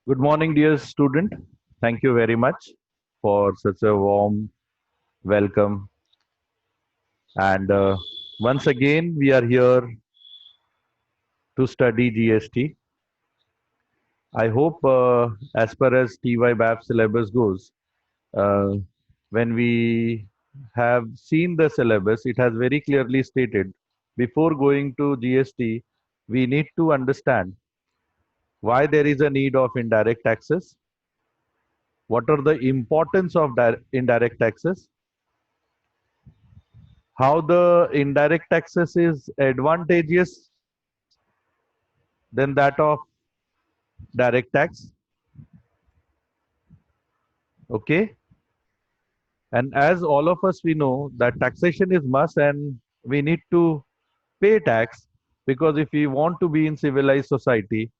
Good morning, dear student. Thank you very much for such a warm welcome. And once again, we are here to study GST. I hope, as far as TY BAP syllabus goes, uh, when we have seen the syllabus, it has very clearly stated before going to GST, we need to understand why there is a need of indirect taxes, what are the importance of indirect taxes, how the indirect taxes is advantageous than that of direct tax. Okay, and as all of us we know that taxation is must and we need to pay tax, because if we want to be in civilized society,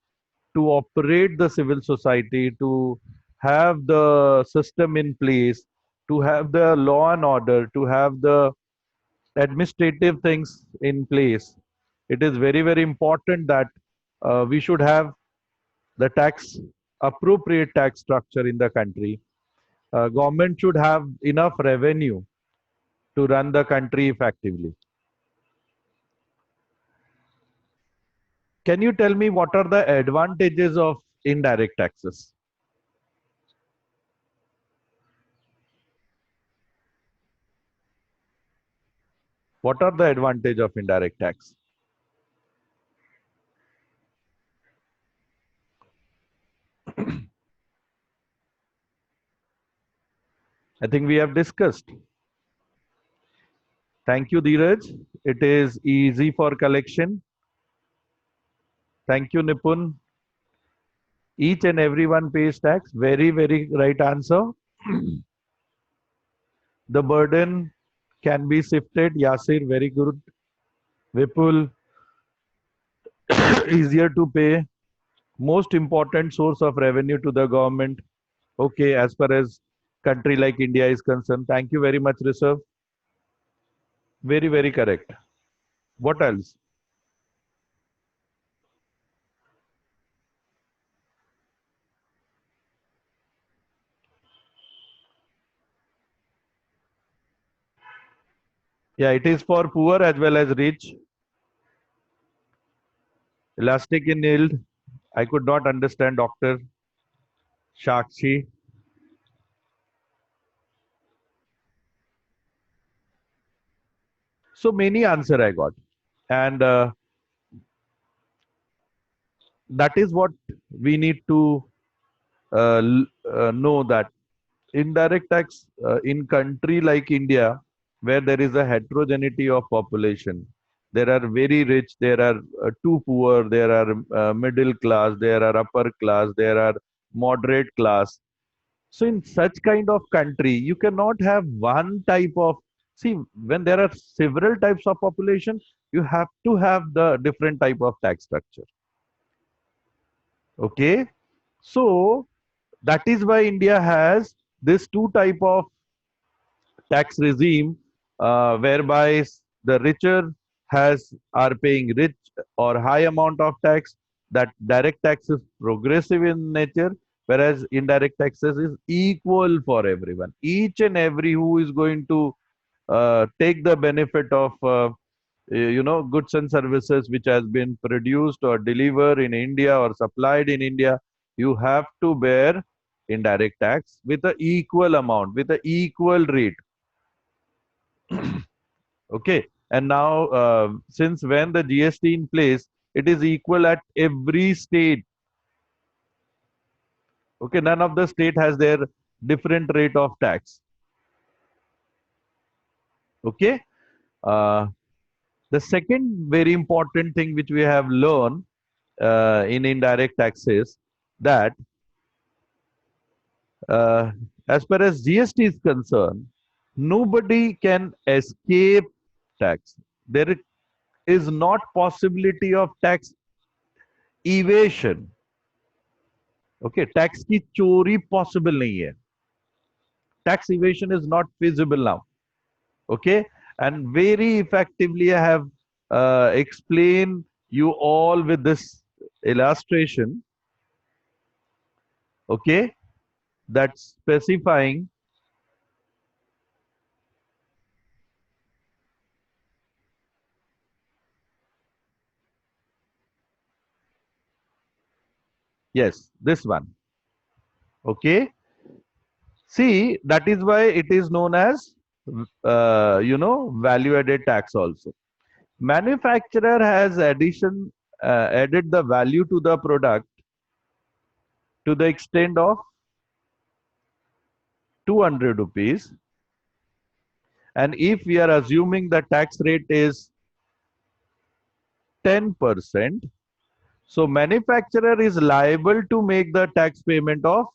to operate the civil society, to have the system in place, to have the law and order, to have the administrative things in place, it is very, very important that we should have the tax appropriate tax structure in the country. Government should have enough revenue to run the country effectively. Can you tell me what are the advantages of indirect taxes? What are the advantage of indirect tax? I think we have discussed. Thank you, Dheeraj. It is easy for collection. Thank you, Nipun. Each and everyone pays tax. Very, very right answer. The burden can be shifted. Yasir, very good. Vipul, easier to pay. Most important source of revenue to the government. Okay, as far as country like India is concerned. Thank you very much, Rishabh. Very, very correct. What else? Yeah, it is for poor as well as rich. Elastic in yield. I could not understand, Dr. Shakshi. So many answer I got. And that is what we need to know, that indirect tax in country like India, where there is a heterogeneity of population, there are very rich, there are too poor, there are middle class, there are upper class, there are moderate class. So in such kind of country, you cannot have one type of, see, when there are several types of population, you have to have the different type of tax structure. Okay, so that is why India has this two type of tax regime, whereby the richer has are paying rich or high amount of tax. That direct tax is progressive in nature, whereas indirect taxes is equal for everyone. Each and every who is going to take the benefit of goods and services which has been produced or delivered in India or supplied in India, you have to bear indirect tax with a equal amount, with a equal rate. Okay. And now, since when the GST in place, it is equal at every state. Okay. None of the state has their different rate of tax. Okay. Uh, the second very important thing which we have learned in indirect taxes, that uh, as far as GST is concerned, nobody can escape tax. There is not possibility of tax evasion. Okay, tax की चोरी possible नहीं है. Tax evasion is not feasible now. Okay, and very effectively I have explained you all with this illustration, Okay, that's specifying. Yes, this one. Okay, see, that is why it is known as value added tax also. Manufacturer has added the value to the product to the extent of 200 rupees, and if we are assuming the tax rate is 10%, so manufacturer is liable to make the tax payment of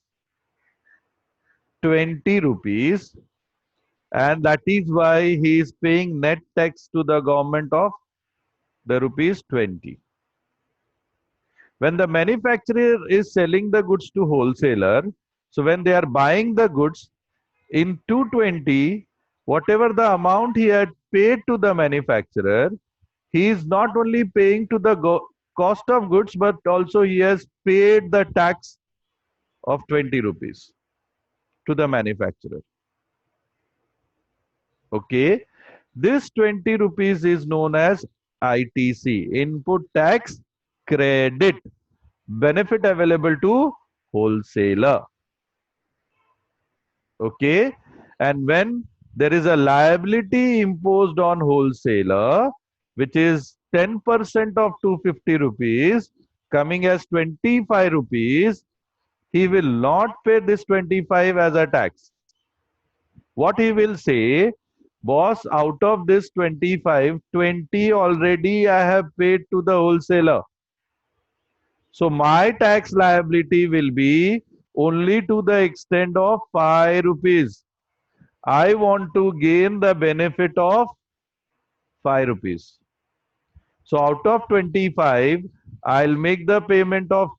20 rupees, and that is why he is paying net tax to the government of the rupees 20. When the manufacturer is selling the goods to wholesaler, so when they are buying the goods in 220, whatever the amount he had paid to the manufacturer, he is not only paying to the cost of goods, but also he has paid the tax of 20 rupees to the manufacturer. Okay, this 20 rupees is known as ITC, input tax credit, benefit available to wholesaler. Okay, and when there is a liability imposed on wholesaler, which is 10% of 250 rupees, coming as 25 rupees, he will not pay this 25 as a tax. What he will say, boss, out of this 25, 20 already I have paid to the wholesaler. So my tax liability will be only to the extent of 5 rupees. I want to gain the benefit of 5 rupees. So out of 25, I'll make the payment of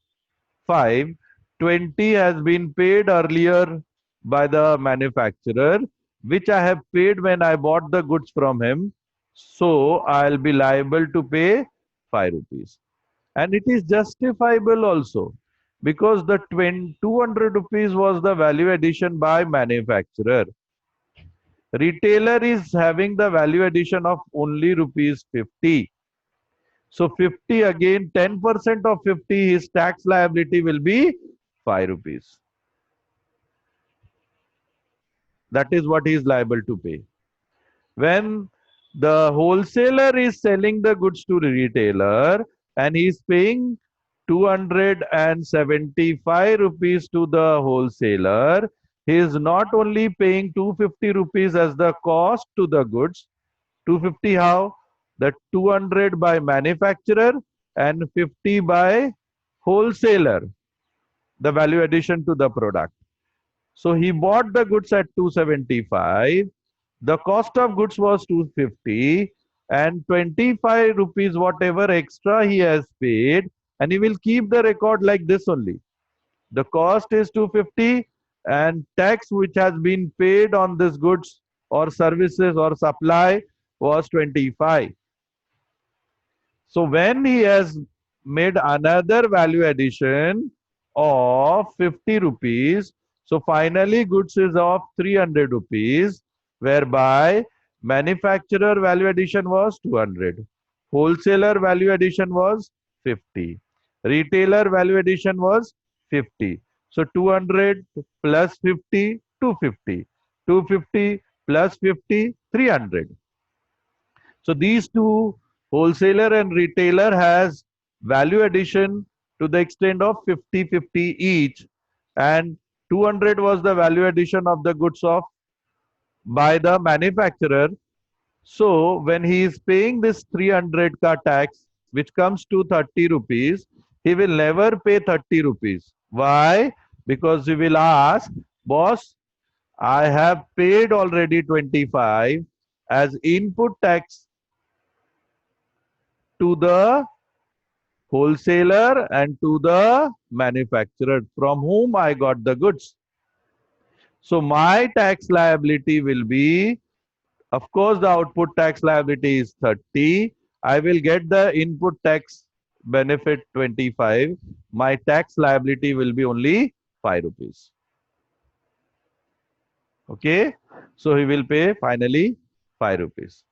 5. 20 has been paid earlier by the manufacturer, which I have paid when I bought the goods from him. So I'll be liable to pay 5 rupees. And it is justifiable also because the 200 rupees was the value addition by manufacturer. Retailer is having the value addition of only rupees 50. So 50 again, 10% of 50, his tax liability will be 5 rupees. That is what he is liable to pay. When the wholesaler is selling the goods to the retailer and he is paying 275 rupees to the wholesaler, he is not only paying 250 rupees as the cost to the goods. 250 how? The 200 by manufacturer and 50 by wholesaler, the value addition to the product. So he bought the goods at 275. The cost of goods was 250 and 25 rupees whatever extra he has paid, and he will keep the record like this only. The cost is 250 and tax which has been paid on this goods or services or supply was 25. So when he has made another value addition of 50 rupees, so finally goods is of 300 rupees, whereby manufacturer value addition was 200, wholesaler value addition was 50, retailer value addition was 50. So 200 plus 50, 250, 250 plus 50, 300. So these two, wholesaler and retailer, has value addition to the extent of 50-50 each, and 200 was the value addition of the goods of by the manufacturer. So when he is paying this 300 ka tax, which comes to 30 rupees, he will never pay 30 rupees. Why? Because he will ask, boss, I have paid already 25 as input tax to the wholesaler and to the manufacturer from whom I got the goods. So my tax liability will be, of course, the output tax liability is 30. I will get the input tax benefit 25. My tax liability will be only 5 rupees. Okay, so he will pay finally 5 rupees.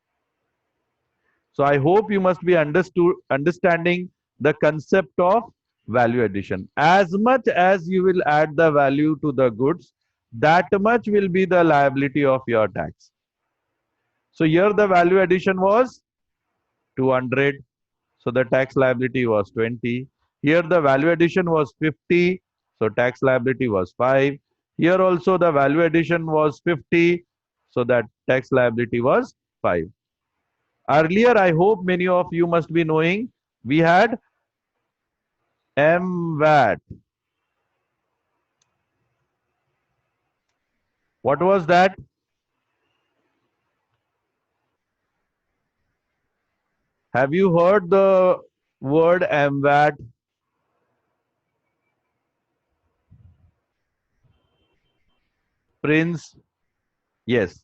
So I hope you must be understanding the concept of value addition. As much as you will add the value to the goods, that much will be the liability of your tax. So here the value addition was 200. So the tax liability was 20. Here the value addition was 50. So tax liability was 5. Here also the value addition was 50. So that tax liability was 5. Earlier, I hope many of you must be knowing, we had MVAT. What was that? Have you heard the word MVAT? Prince? Yes.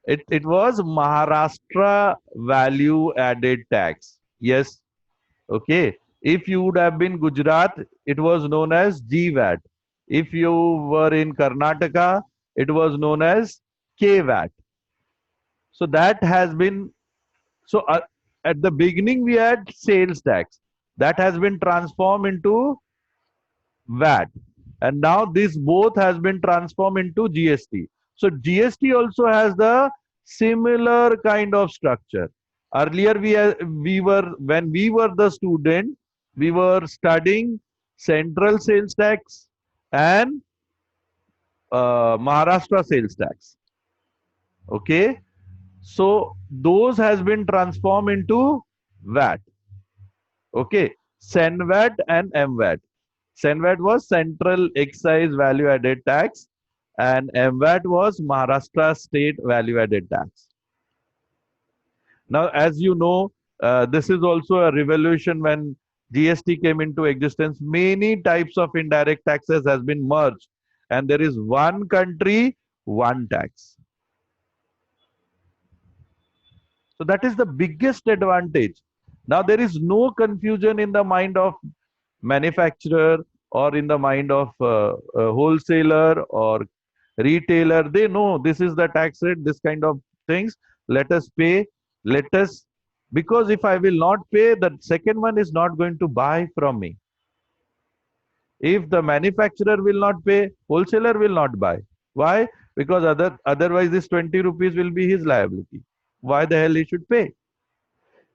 It was Maharashtra value added tax. Yes. Okay. If you would have been Gujarat, it was known as GVAT. If you were in Karnataka, it was known as KVAT. So that has been so at the beginning we had sales tax that has been transformed into VAT, and now this both has been transformed into GST. So GST also has the similar kind of structure. Earlier we were when we were the student, we were studying central sales tax and Maharashtra sales tax. Okay, so those has been transformed into VAT. Okay, CENVAT and MVAT. CENVAT was Central Excise Value Added Tax, and MVAT was Maharashtra State Value Added Tax. Now, as you know, this is also a revolution when GST came into existence. Many types of indirect taxes has been merged, and there is one country, one tax. So that is the biggest advantage. Now there is no confusion in the mind of manufacturer or in the mind of a wholesaler or retailer. They know this is the tax rate, this kind of things. Let us pay. Let us, because if I will not pay, the second one is not going to buy from me. If the manufacturer will not pay, wholesaler will not buy. Why? Because otherwise this 20 rupees will be his liability. Why the hell he should pay?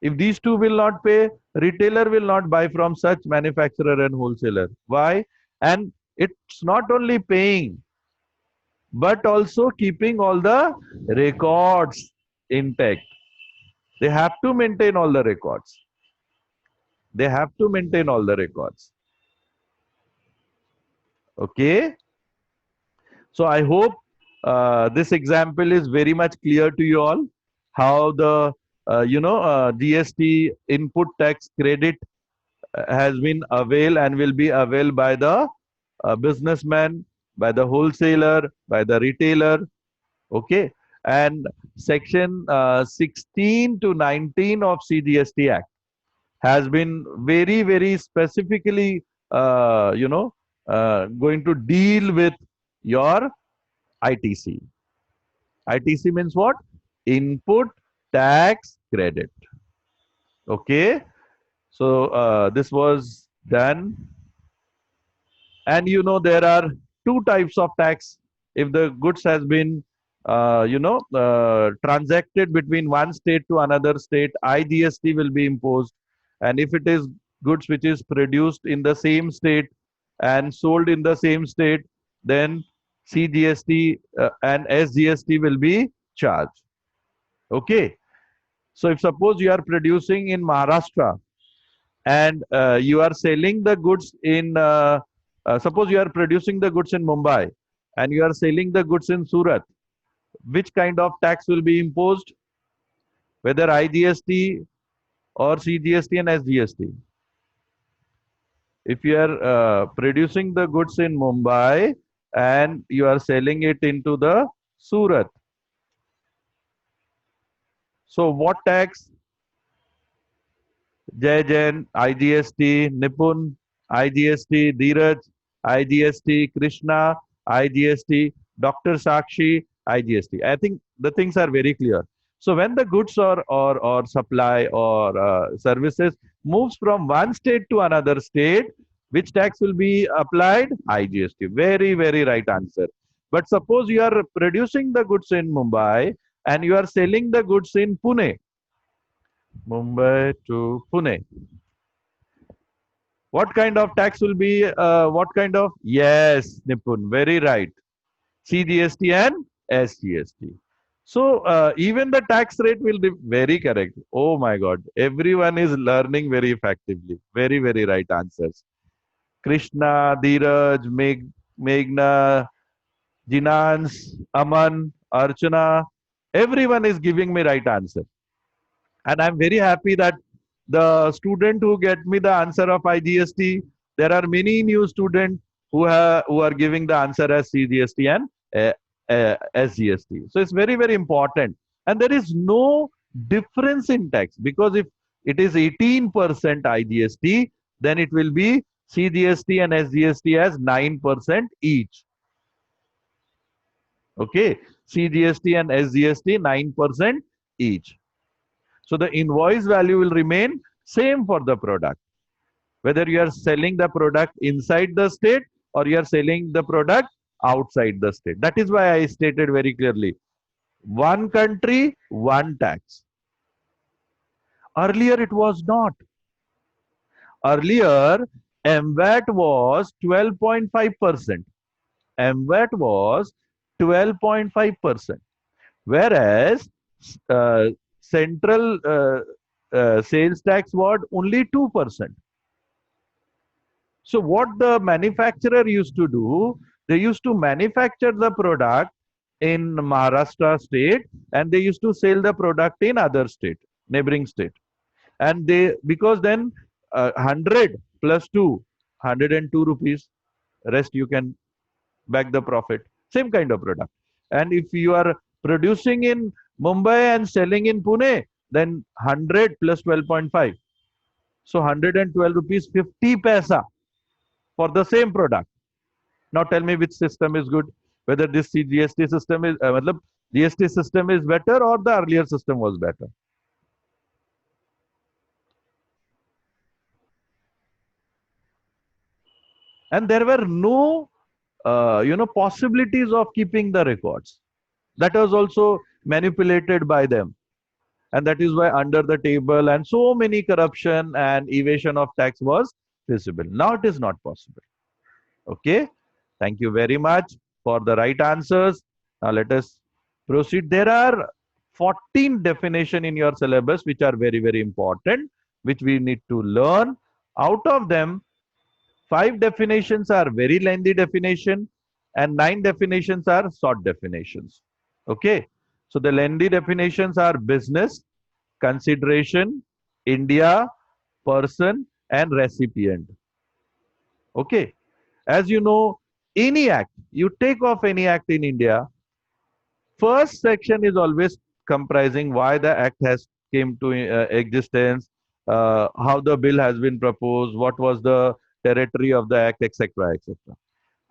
If these two will not pay, retailer will not buy from such manufacturer and wholesaler. Why? And it's not only paying, but also keeping all the records intact. They have to maintain all the records. They have to maintain all the records. Okay. So I hope this example is very much clear to you all. How the GST input tax credit has been availed and will be availed by the businessman, by the wholesaler, by the retailer. Okay. And section 16 to 19 of CGST Act has been very, very specifically, going to deal with your ITC. ITC means what? Input tax credit. Okay. So this was done. And you know there are two types of tax. If the goods has been transacted between one state to another state, IGST will be imposed. And if it is goods which is produced in the same state and sold in the same state, then CGST and SGST will be charged. Okay. So if suppose you are producing in Maharashtra and you are selling the goods in suppose you are producing the goods in Mumbai and you are selling the goods in Surat, which kind of tax will be imposed? Whether IGST or CGST and SGST. If you are producing the goods in Mumbai and you are selling it into the Surat, so what tax? Jai Jain, IGST, Nipun, IGST, Dheeraj. IGST, Krishna, IGST, Dr. Sakshi, IGST. I think the things are very clear. So when the goods or supply or services moves from one state to another state, which tax will be applied? IGST. Very, very right answer. But suppose you are producing the goods in Mumbai and you are selling the goods in Pune. Mumbai to Pune. What kind of tax will be, what kind of? Yes, Nipun, very right. CGST and SGST. So even the tax rate will be very correct. Oh my God, everyone is learning very effectively. Very, very right answers. Krishna, Dheeraj, Meghna, Jinans, Aman, Archana, everyone is giving me right answer. And I'm very happy that the student who get me the answer of IGST, there are many new students who are giving the answer as CGST and SGST. So it's very, very important. And there is no difference in tax because if it is 18% IGST, then it will be CGST and SGST as 9% each. Okay, CGST and SGST 9% each. So the invoice value will remain same for the product. Whether you are selling the product inside the state or you are selling the product outside the state. That is why I stated very clearly. One country, one tax. Earlier it was not. Earlier, MVAT was 12.5%. MVAT was 12.5%. Whereas uh, central sales tax was only 2%. So what the manufacturer used to do, they used to manufacture the product in Maharashtra state and they used to sell the product in other state, neighboring state. And they, because then 100 plus 2, 102 rupees, rest you can back the profit. Same kind of product. And if you are producing in Mumbai and selling in Pune, then 100 plus 12.5. So 112 rupees 50 paisa for the same product. Now tell me which system is good. Whether this GST system is, matlab, GST system is better or the earlier system was better. And there were no, possibilities of keeping the records. That was also manipulated by them. And that is why under the table and so many corruption and evasion of tax was visible. Now it is not possible. Okay. Thank you very much for the right answers. Now let us proceed. There are 14 definition in your syllabus which are very, very important, which we need to learn. Out of them, 5 definitions are very lengthy definition and 9 definitions are short definitions. Okay. So the lengthy definitions are business, consideration, India, person, and recipient. Okay. As you know, any act, you take off any act in India, first section is always comprising why the act has came to existence, how the bill has been proposed, what was the territory of the act, etc., etc.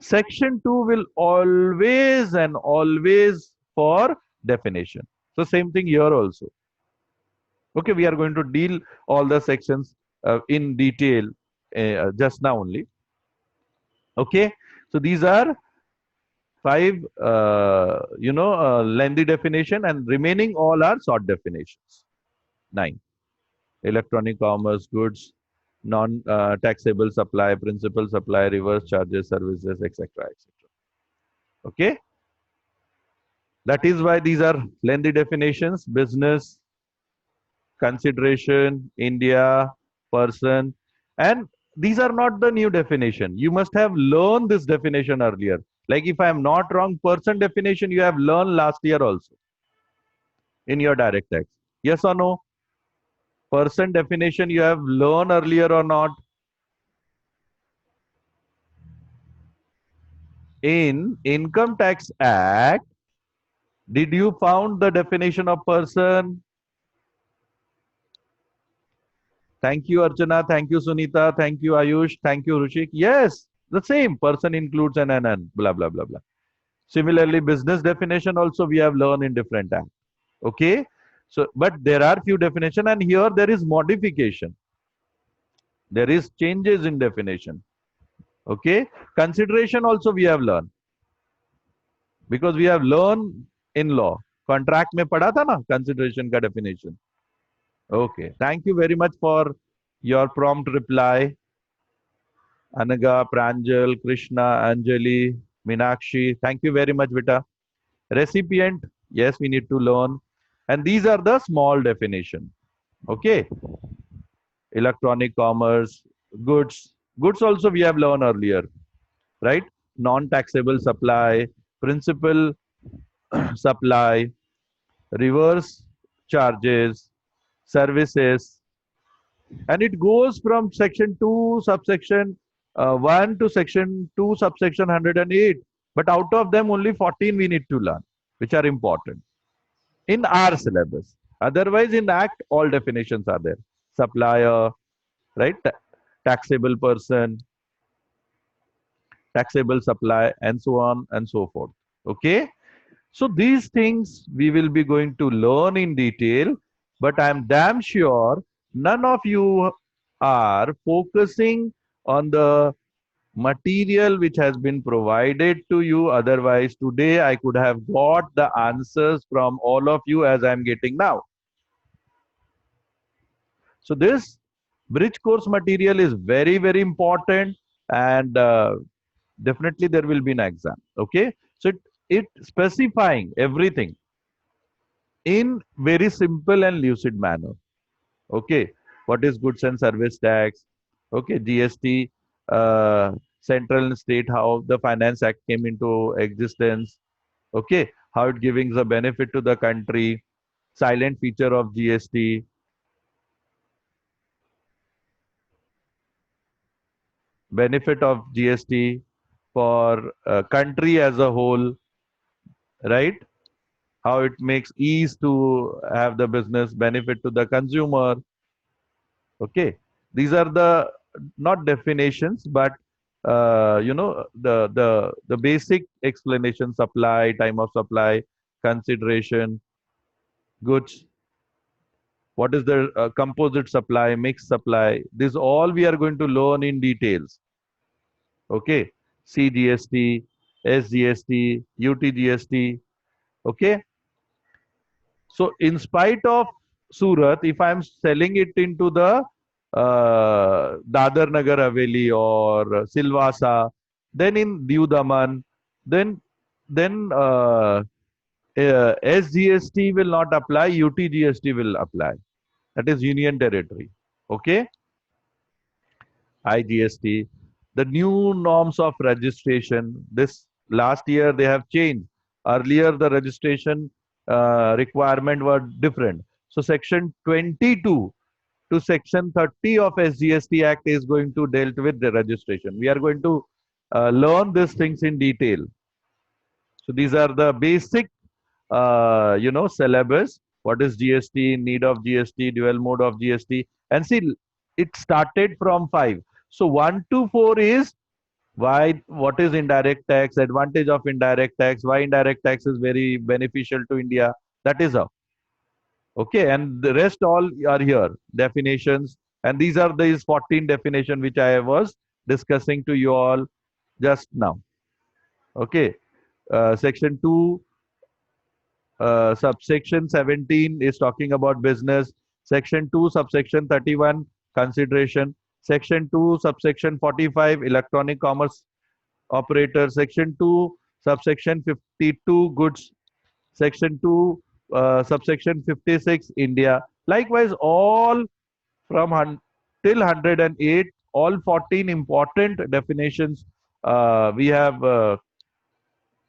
Section 2 will always and always for definition. So same thing here also. Okay, we are going to deal all the sections in detail just now only. Okay, so these are 5, lengthy definition and remaining all are short definitions. 9, electronic commerce, goods, non-taxable supply, principal supply, reverse charges, services, etc., etc. Okay, that is why these are lengthy definitions: business, consideration, India, person, and these are not the new definition. You must have learned this definition earlier. Like if I am not wrong, person definition you have learned last year also in your direct tax. Yes or no? Person definition you have learned earlier or not? In Income Tax Act, did you found the definition of person? Thank you, Archana. Thank you, Sunita. Thank you, Ayush. Thank you, Rushik. Yes. the same person includes an blah blah blah blah. Similarly, business definition also we have learned in different act. Okay, so but there are few definition, and here there is modification. There is changes in definition. Okay, consideration also we have learned because we have learned in law. Contract में पढ़ा था ना consideration का definition. Okay, thank you very much for your prompt reply. Anaga, Pranjal, Krishna, Anjali, Minakshi. Thank you very much, Vita. Recipient, yes, we need to learn. And these are the small definition. Okay. Electronic commerce, goods. Goods also we have learned earlier, right? Non-taxable supply, principal supply, reverse charges, services, and it goes from section 2 subsection 1 to section 2 subsection 108, but out of them only 14 we need to learn, which are important in our syllabus. Otherwise in act all definitions are there: supplier, right? Taxable person, taxable supply, and so on and so forth. Okay, so these things we will be going to learn in detail, but I'm damn sure none of you are focusing on the material which has been provided to you. Otherwise, today I could have got the answers from all of you as I'm getting now. So this bridge course material is very, very important, and definitely there will be an exam. Okay, so it specifying everything in very simple and lucid manner. Okay, what is goods and service tax? Okay, GST, central and state, how the Finance Act came into existence. Okay, how it giving the benefit to the country, silent feature of GST, benefit of GST for country as a whole, right? How it makes ease to have the business, benefit to the consumer. Okay, these are the not definitions, but the basic explanation: supply, time of supply, consideration, goods. What is the composite supply, mixed supply? This all we are going to learn in details. Okay, CGST, SGST, UTGST. Okay, so in spite of Surat, if I am selling it into the Dadar Nagar Haveli or Silvassa, then in Diu Daman, then SGST will not apply, UTGST will apply. That is Union Territory. Okay, IGST. The new norms of registration. This last year they have changed. Earlier the registration requirement were different. So section 22 to section 30 of SGST Act is going to deal with the registration. We are going to learn these things in detail. So these are the basic, syllabus. What is GST, need of GST, dual mode of GST. And see, it started from 5. So 1 to 4 is why, what is indirect tax, advantage of indirect tax, why indirect tax is very beneficial to India. That is how. Okay, and the rest all are here, definitions. And these are these 14 definition which I was discussing to you all just now. Okay, section 2, subsection 17 is talking about business. Section 2, subsection 31, consideration. Section 2, subsection 45, electronic commerce operator. Section 2, subsection 52, goods. Section 2, subsection 56, India. Likewise, all from till 108, all 14 important definitions we have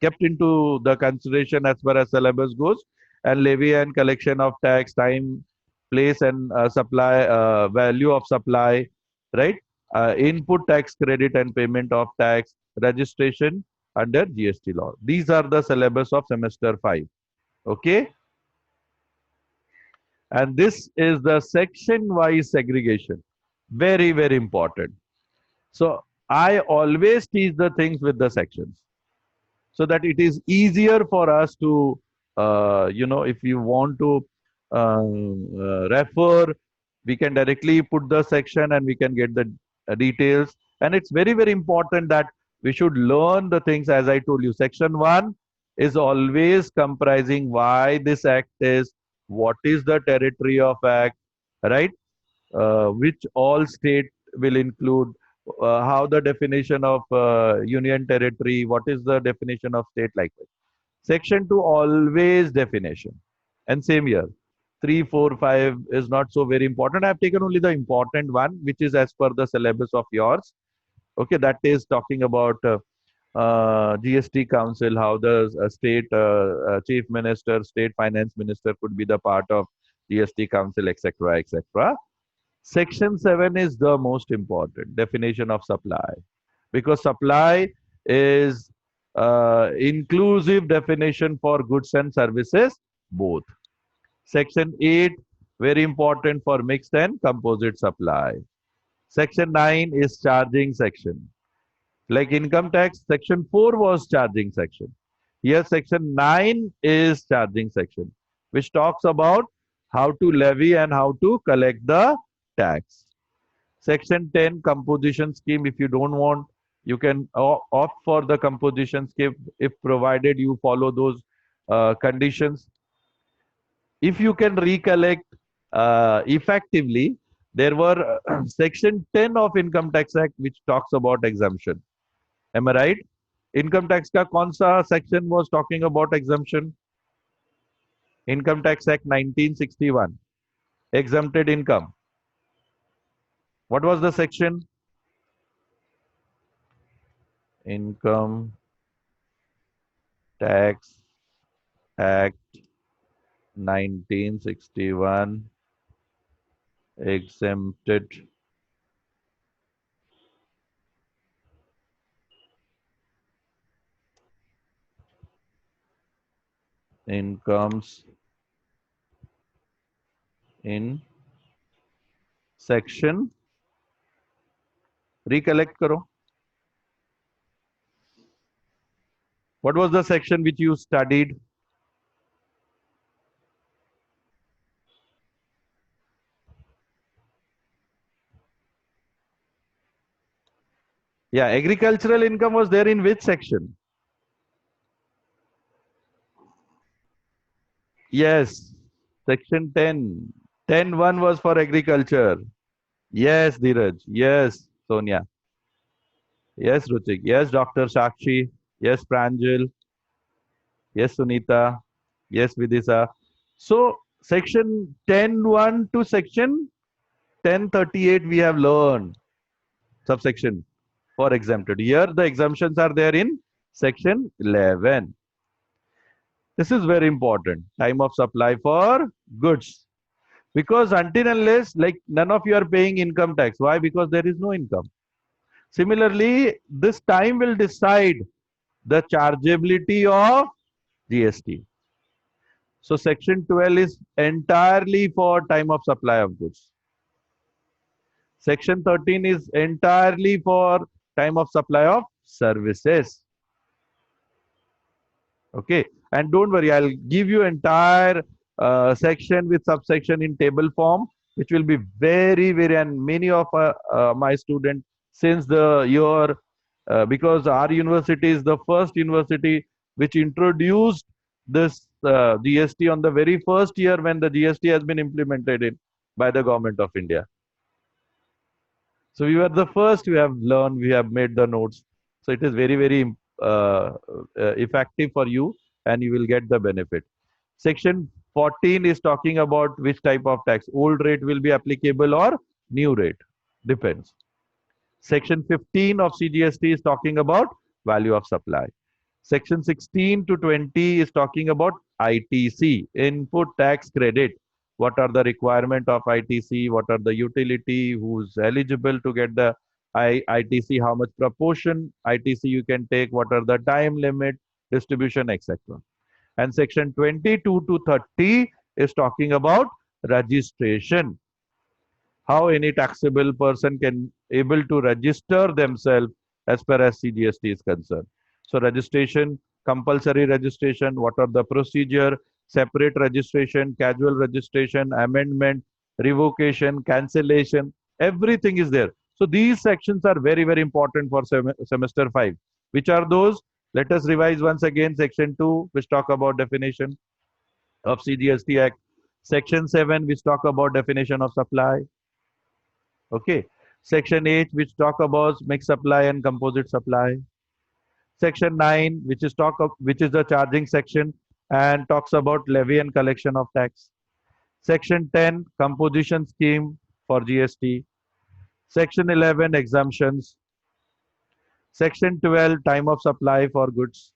kept into the consideration as far as syllabus goes. And levy and collection of tax, time, place, and supply, value of supply, right? Input tax credit and payment of tax, registration under GST law. These are the syllabus of semester 5. Okay, and this is the section wise segregation. Very, very important. So I always teach the things with the sections so that it is easier for us to, if you want to refer, we can directly put the section and we can get the details. And it's very, very important that we should learn the things as I told you. Section 1 is always comprising why this act is, what is the territory of act, right? Which all state will include, how the definition of union territory, what is the definition of state, like that. Section 2 always definition. And same here. 3, 4, 5 is not so very important. I have taken only the important one, which is as per the syllabus of yours. Okay, that is talking about GST Council, how the state chief minister, state finance minister could be the part of GST Council, etc., etc. Section 7 is the most important definition of supply, because supply is inclusive definition for goods and services both. Section 8, very important for mixed and composite supply. Section 9 is charging section. Like income tax, section 4 was charging section. Here section 9 is charging section, which talks about how to levy and how to collect the tax. Section 10, composition scheme. If you don't want, you can opt for the composition scheme if provided you follow those conditions. If you can recollect effectively, there were section 10 of Income Tax Act which talks about exemption. Am I right? Income tax का कौन सा section was talking about exemption? Income Tax Act 1961. Exempted income. What was the section? Income Tax Act 1961. Exempted incomes in section, recollect karo. What was the section which you studied? Yeah, agricultural income was there in which section? Yes, section 10. 10.1 was for agriculture. Yes, Dheeraj. Yes, Sonia. Yes, Ruchik. Yes, Dr. Shakshi. Yes, Pranjal. Yes, Sunita. Yes, Vidisa. So, section 10.1 to section 1038 we have learned subsection for exempted. Here the exemptions are there in section 11. This is very important. Time of supply for goods. Because until unless, like, none of you are paying income tax. Why? Because there is no income. Similarly, this time will decide the chargeability of GST. So section 12 is entirely for time of supply of goods. Section 13 is entirely for time of supply of services. Okay. And don't worry, I'll give you entire section with subsection in table form, which will be very, very, and many of my students since the year, because our university is the first university which introduced this GST on the very first year when the GST has been implemented by the government of India. So we were the first, we have learned, we have made the notes. So it is very, very effective for you and you will get the benefit. Section 14 is talking about which type of tax. Old rate will be applicable or new rate. Depends. Section 15 of CGST is talking about value of supply. Section 16 to 20 is talking about ITC, input tax credit. What are the requirement of ITC? What are the utility? Who's eligible to get the ITC? How much proportion ITC you can take? What are the time limit, distribution, etc. And section 22 to 30 is talking about registration. How any taxable person can able to register themselves as far as CGST is concerned. So registration, compulsory registration, what are the procedure, separate registration, casual registration, amendment, revocation, cancellation, everything is there. So these sections are very, very important for semester 5. Which are those? Let us revise once again. Section 2, which talk about definition of CGST Act. Section 7, which talk about definition of supply. Okay. Section 8, which talk about mixed supply and composite supply. Section 9, which is the charging section and talks about levy and collection of tax. Section 10, composition scheme for GST. Section 11, exemptions. Section 12, time of supply for goods.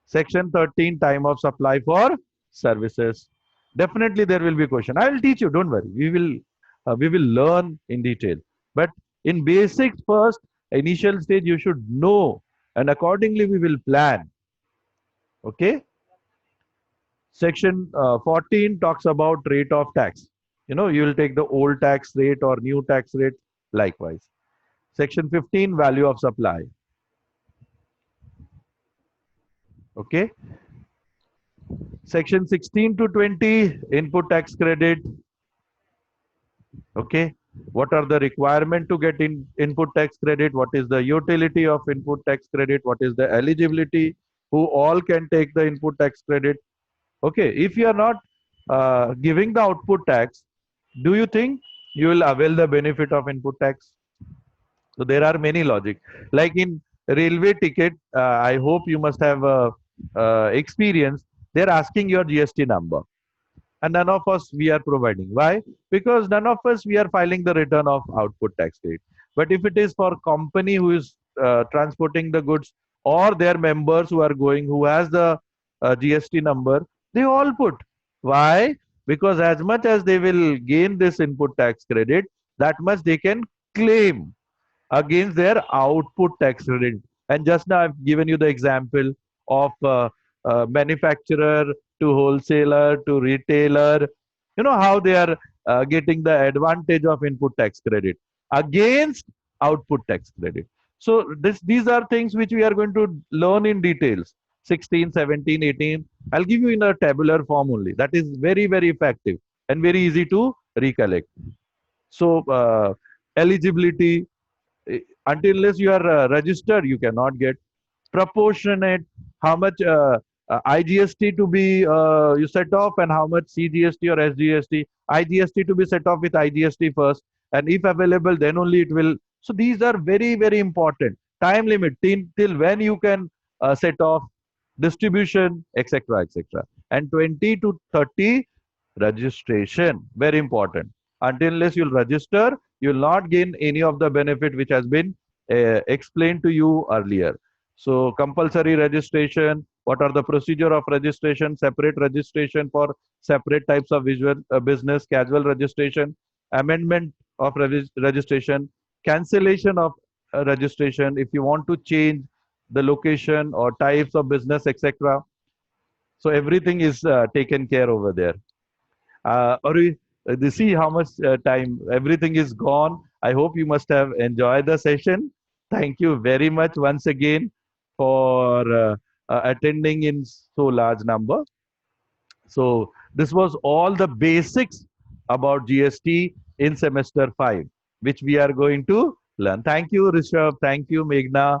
Section 13, time of supply for services. Definitely there will be a question. I will teach you, don't worry. We will learn in detail. But in basics first, initial stage, you should know, and accordingly we will plan. Okay. Section 14 talks about rate of tax. You will take the old tax rate or new tax rate likewise. Section 15, value of supply. Okay. Section 16 to 20, input tax credit. Okay. What are the requirement to get input tax credit? What is the utility of input tax credit? What is the eligibility? Who all can take the input tax credit? Okay. If you are not giving the output tax, do you think you will avail the benefit of input tax? So there are many logic. Like in railway ticket, I hope you must have experience. They're asking your GST number, and none of us we are providing. Why? Because none of us we are filing the return of output tax rate. But if it is for company who is transporting the goods, or their members who are going, who has the GST number, they all put. Why? Because as much as they will gain this input tax credit, that much they can claim against their output tax credit. And just now I've given you the example of manufacturer to wholesaler to retailer. You know how they are getting the advantage of input tax credit against output tax credit. So these are things which we are going to learn in details. 16, 17, 18. I'll give you in a tabular form only. That is very, very effective and very easy to recollect. So eligibility, until unless you are registered, you cannot get. Proportionate, how much IGST to be you set off, and how much CGST or SGST. IGST to be set off with IGST first, and if available, then only it will. So these are very, very important. Time limit till when you can set off, distribution, etc., etc. And 20 to 30, registration, very important. Until unless you'll register, you will not gain any of the benefit which has been explained to you earlier. So compulsory registration, what are the procedure of registration, separate registration for separate types of visual business, casual registration, amendment of registration, cancellation of registration if you want to change the location or types of business, etc. So everything is taken care over there. Or you see how much time everything is gone. I hope you must have enjoyed the session. Thank you very much once again for attending in so large number. So this was all the basics about GST in semester 5, which we are going to learn. Thank you, Rishabh. Thank you, Meghna.